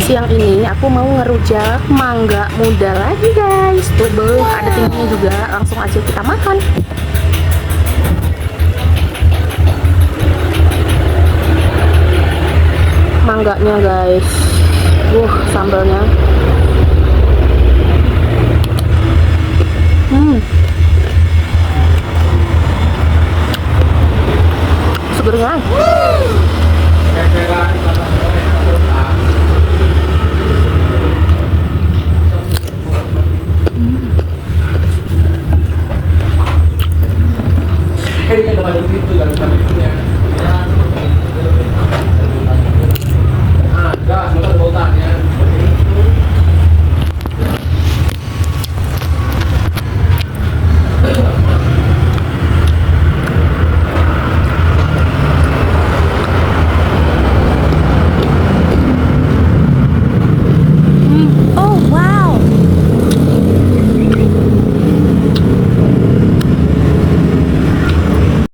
Siang ini aku mau ngerujak mangga muda lagi guys. Tuh ada tingginya juga. Langsung aja kita makan. Mangganya guys. Sambalnya. Segernya. Oh wow.